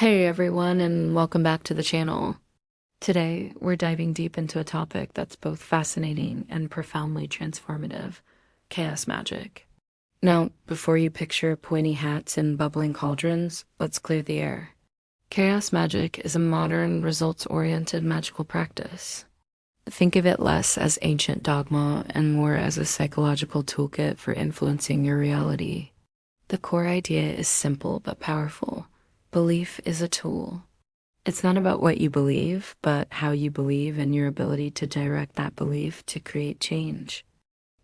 Hey everyone, and welcome back to the channel. Today, we're diving deep into a topic that's both fascinating and profoundly transformative: chaos magic. Now, before you picture pointy hats and bubbling cauldrons, let's clear the air. Chaos magic is a modern, results-oriented magical practice. Think of it less as ancient dogma and more as a psychological toolkit for influencing your reality. The core idea is simple but powerful. Belief is a tool. It's not about what you believe, but how you believe and your ability to direct that belief to create change.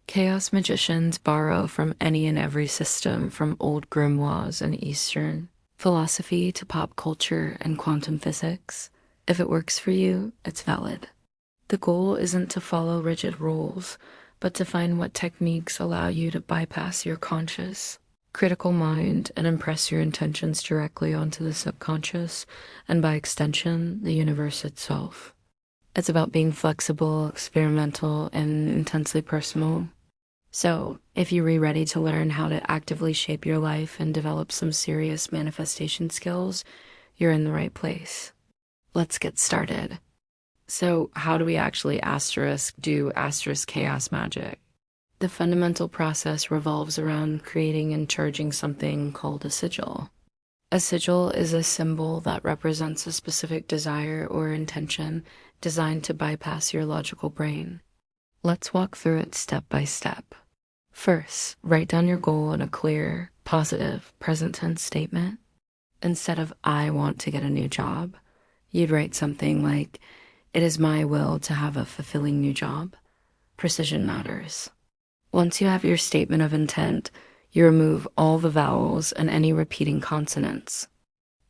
Chaos magicians borrow from any and every system, from old grimoires and Eastern philosophy to pop culture and quantum physics. If it works for you, it's valid. The goal isn't to follow rigid rules, but to find what techniques allow you to bypass your conscious, critical mind and impress your intentions directly onto the subconscious, and by extension, the universe itself. It's about being flexible, experimental, and intensely personal. So, if you're ready to learn how to actively shape your life and develop some serious manifestation skills, you're in the right place. Let's get started. So, how do we actually do chaos magic? The fundamental process revolves around creating and charging something called a sigil. A sigil is a symbol that represents a specific desire or intention designed to bypass your logical brain. Let's walk through it step by step. First, write down your goal in a clear, positive, present tense statement. Instead of "I want to get a new job," you'd write something like, "It is my will to have a fulfilling new job." Precision matters. Once you have your statement of intent, you remove all the vowels and any repeating consonants.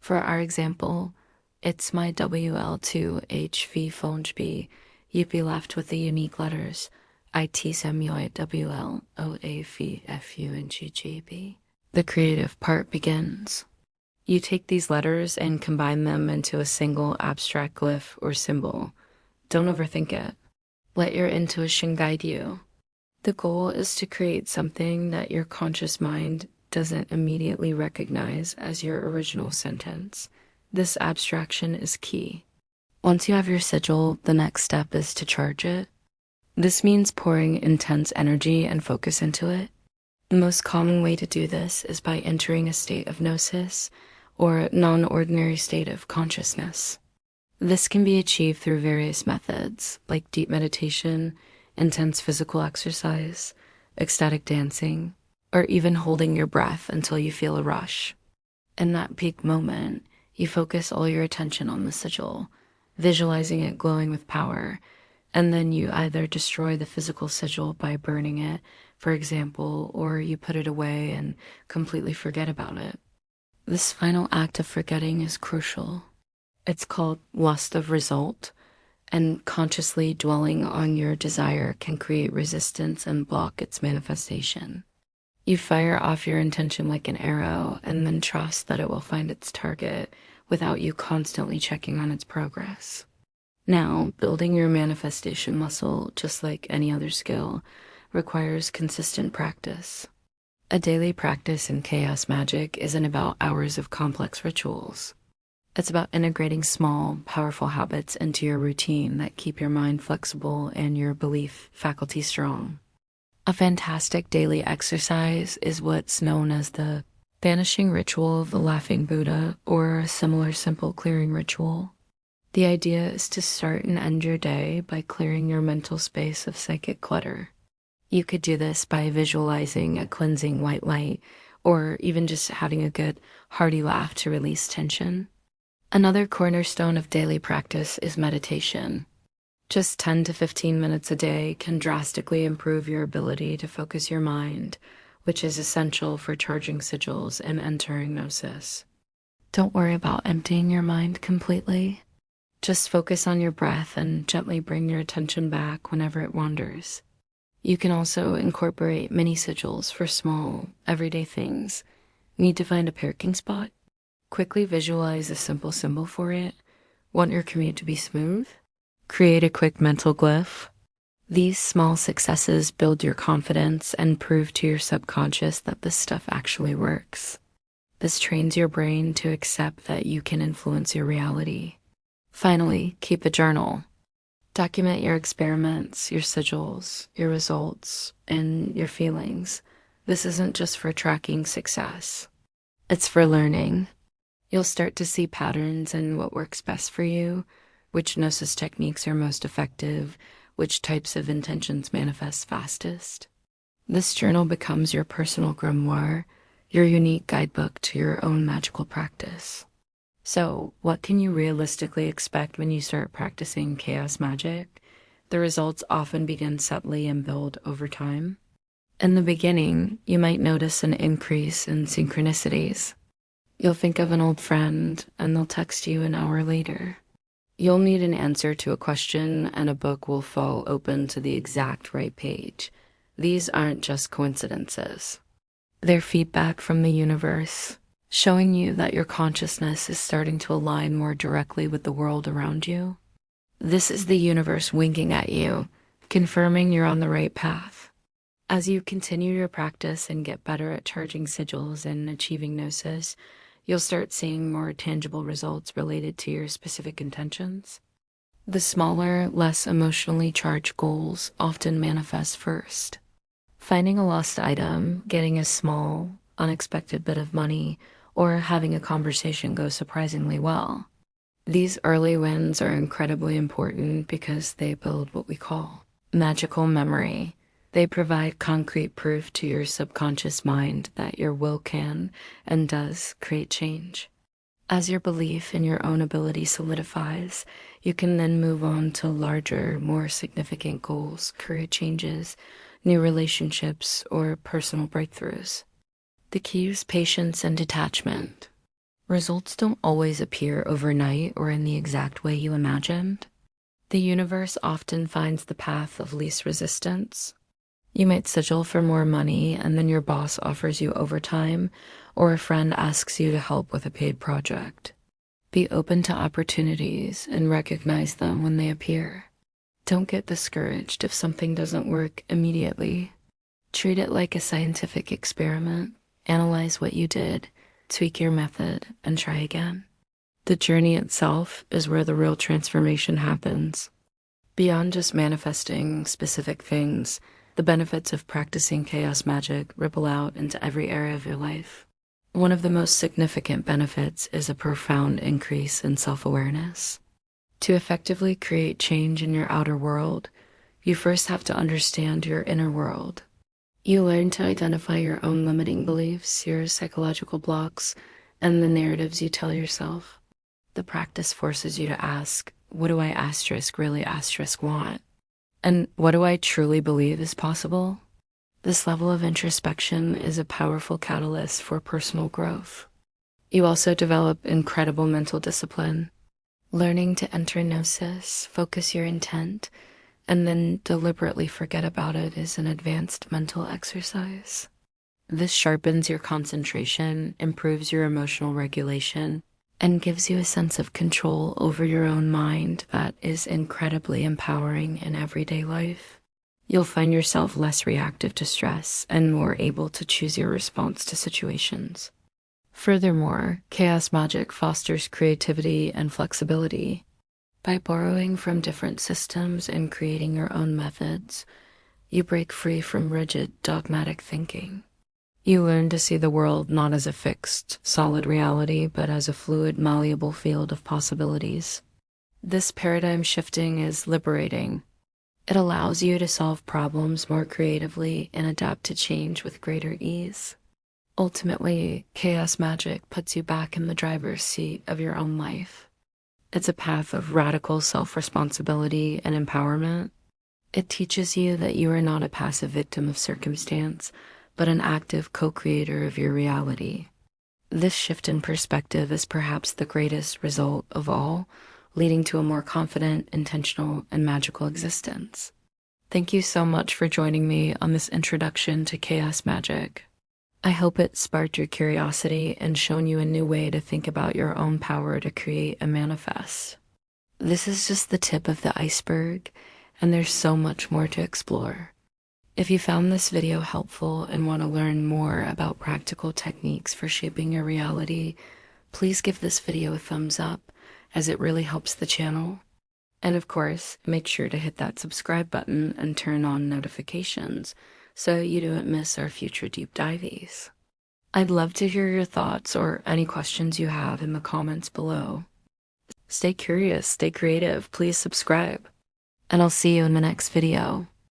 For our example, "It's my WL2HV FONGB," you'd be left with the unique letters ITSMUIWLOAVFUNGGB. The creative part begins. You take these letters and combine them into a single abstract glyph or symbol. Don't overthink it. Let your intuition guide you. The goal is to create something that your conscious mind doesn't immediately recognize as your original sentence. This abstraction is key. Once you have your sigil, the next step is to charge it. This means pouring intense energy and focus into it. The most common way to do this is by entering a state of gnosis, or non-ordinary state of consciousness. This can be achieved through various methods, like deep meditation, intense physical exercise, ecstatic dancing, or even holding your breath until you feel a rush. In that peak moment, you focus all your attention on the sigil, visualizing it glowing with power, and then you either destroy the physical sigil by burning it, for example, or you put it away and completely forget about it. This final act of forgetting is crucial. It's called lust of result, and consciously dwelling on your desire can create resistance and block its manifestation. You fire off your intention like an arrow and then trust that it will find its target without you constantly checking on its progress. Now, building your manifestation muscle, just like any other skill, requires consistent practice. A daily practice in chaos magic isn't about hours of complex rituals. It's about integrating small, powerful habits into your routine that keep your mind flexible and your belief faculty strong. A fantastic daily exercise is what's known as the banishing ritual of the laughing Buddha, or a similar simple clearing ritual. The idea is to start and end your day by clearing your mental space of psychic clutter. You could do this by visualizing a cleansing white light, or even just having a good, hearty laugh to release tension. Another cornerstone of daily practice is meditation. Just 10 to 15 minutes a day can drastically improve your ability to focus your mind, which is essential for charging sigils and entering gnosis. Don't worry about emptying your mind completely. Just focus on your breath and gently bring your attention back whenever it wanders. You can also incorporate mini sigils for small, everyday things. Need to find a parking spot? Quickly visualize a simple symbol for it. Want your commute to be smooth? Create a quick mental glyph. These small successes build your confidence and prove to your subconscious that this stuff actually works. This trains your brain to accept that you can influence your reality. Finally, keep a journal. Document your experiments, your sigils, your results, and your feelings. This isn't just for tracking success. It's for learning. You'll start to see patterns in what works best for you, which gnosis techniques are most effective, which types of intentions manifest fastest. This journal becomes your personal grimoire, your unique guidebook to your own magical practice. So, what can you realistically expect when you start practicing chaos magic? The results often begin subtly and build over time. In the beginning, you might notice an increase in synchronicities. You'll think of an old friend, and they'll text you an hour later. You'll need an answer to a question, and a book will fall open to the exact right page. These aren't just coincidences. They're feedback from the universe, showing you that your consciousness is starting to align more directly with the world around you. This is the universe winking at you, confirming you're on the right path. As you continue your practice and get better at charging sigils and achieving gnosis, you'll start seeing more tangible results related to your specific intentions. The smaller, less emotionally charged goals often manifest first. Finding a lost item, getting a small, unexpected bit of money, or having a conversation go surprisingly well. These early wins are incredibly important because they build what we call magical memory. They provide concrete proof to your subconscious mind that your will can and does create change. As your belief in your own ability solidifies, you can then move on to larger, more significant goals, career changes, new relationships, or personal breakthroughs. The key is patience and detachment. Results don't always appear overnight or in the exact way you imagined. The universe often finds the path of least resistance. You might sigil for more money, and then your boss offers you overtime, or a friend asks you to help with a paid project. Be open to opportunities and recognize them when they appear. Don't get discouraged if something doesn't work immediately. Treat it like a scientific experiment. Analyze what you did, tweak your method, and try again. The journey itself is where the real transformation happens. Beyond just manifesting specific things, the benefits of practicing chaos magic ripple out into every area of your life. One of the most significant benefits is a profound increase in self-awareness. To effectively create change in your outer world, you first have to understand your inner world. You learn to identify your own limiting beliefs, your psychological blocks, and the narratives you tell yourself. The practice forces you to ask, what do I really want? And what do I truly believe is possible? This level of introspection is a powerful catalyst for personal growth. You also develop incredible mental discipline. Learning to enter gnosis, focus your intent, and then deliberately forget about it is an advanced mental exercise. This sharpens your concentration, improves your emotional regulation, and gives you a sense of control over your own mind that is incredibly empowering in everyday life. You'll find yourself less reactive to stress and more able to choose your response to situations. Furthermore, chaos magic fosters creativity and flexibility. By borrowing from different systems and creating your own methods, you break free from rigid, dogmatic thinking. You learn to see the world not as a fixed, solid reality, but as a fluid, malleable field of possibilities. This paradigm shifting is liberating. It allows you to solve problems more creatively and adapt to change with greater ease. Ultimately, chaos magic puts you back in the driver's seat of your own life. It's a path of radical self-responsibility and empowerment. It teaches you that you are not a passive victim of circumstance, but an active co-creator of your reality. This shift in perspective is perhaps the greatest result of all, leading to a more confident, intentional, and magical existence. Thank you so much for joining me on this introduction to chaos magic. I hope it sparked your curiosity and shown you a new way to think about your own power to create and manifest. This is just the tip of the iceberg, and there's so much more to explore. If you found this video helpful and want to learn more about practical techniques for shaping your reality, please give this video a thumbs up, as it really helps the channel. And of course, make sure to hit that subscribe button and turn on notifications so you don't miss our future deep dives. I'd love to hear your thoughts or any questions you have in the comments below. Stay curious, stay creative, please subscribe, and I'll see you in the next video.